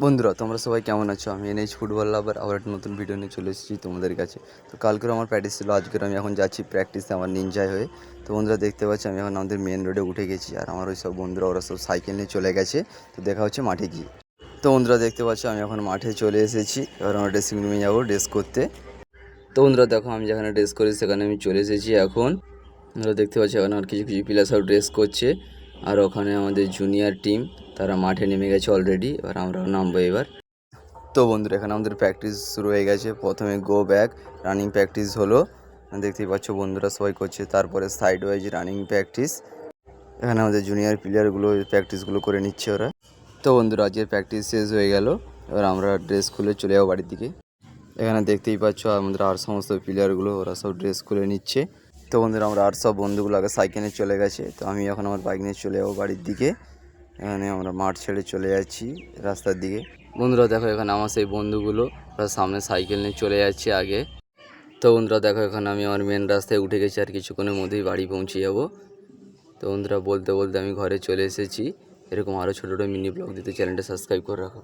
বন্ধুরা তোমরা সবাই কেমন আছো? আমি এনএইচ ফুটবল লাভার আবার একটা নতুন ভিডিও নিয়ে চলে এসেছি তোমাদের কাছে। তো কালকের আমার প্র্যাকটিস ছিল, আজকের আমি এখন যাচ্ছি প্র্যাকটিসে আমার নিনজায় হয়ে। তো বন্ধুরা দেখতে পাচ্ছি আমি এখন আমাদের মেন রোডে উঠে গেছি, আর আমার ওই সব বন্ধুরা ওরা সব সাইকেল নিয়ে চলে গেছে। তো দেখা হচ্ছে মাঠে গিয়ে। তো বন্ধুরা দেখতে পাচ্ছ আমি এখন মাঠে চলে এসেছি, এবার আমরা ড্রেসিং রুমে যাবো ড্রেস করতে। তো বন্ধুরা দেখো আমি যেখানে ড্রেস করি সেখানে আমি চলে এসেছি এখন। বন্ধুরা দেখতে পাচ্ছি এখন আর কিছু কিছু প্লেয়ার সব ড্রেস করছে, আর ওখানে আমাদের জুনিয়র টিম তারা মাঠে নেমে গেছে অলরেডি, এবার আমরাও নামবো এবার। তো বন্ধুরা এখানে আমাদের প্র্যাকটিস শুরু হয়ে গেছে। প্রথমে গো ব্যাক রানিং প্র্যাকটিস হলো, দেখতেই পাচ্ছ বন্ধুরা সবাই করছে। তারপরে সাইড ওয়াইজ রানিং প্র্যাকটিস, এখানে আমাদের জুনিয়র প্লেয়ারগুলো প্র্যাকটিসগুলো করে নিচ্ছে ওরা। তো বন্ধুরা আজকের প্র্যাকটিস শেষ হয়ে গেল, এবার আমরা ড্রেস খুলে চলে যাবো বাড়ির দিকে। এখানে দেখতেই পাচ্ছ আমাদের আর সমস্ত প্লেয়ারগুলো ওরা সব ড্রেস খুলে নিচ্ছে। তো বন্ধুরা আমরা আর সব বন্ধুগুলো আগে সাইকেলে চলে গেছে, তো আমি এখন আমার বাইক নিয়ে চলে যাবো বাড়ির দিকে। এখানে আমরা মাঠ ছেড়ে চলে যাচ্ছি রাস্তার দিকে। বন্ধুরা দেখো এখানে আমার সেই বন্ধুগুলো ওরা সামনে সাইকেল নিয়ে চলে যাচ্ছে আগে। তো বন্ধুরা দেখো এখানে আমি আমার মেন রাস্তায় উঠে গেছি, আর কিছুক্ষণের মধ্যেই বাড়ি পৌঁছে যাব। তো বন্ধুরা বলতে বলতে আমি ঘরে চলে এসেছি। এরকম আরও ছোটো ছোটো মিনি ব্লগ দিতে চ্যানেলটা সাবস্ক্রাইব করে রাখো।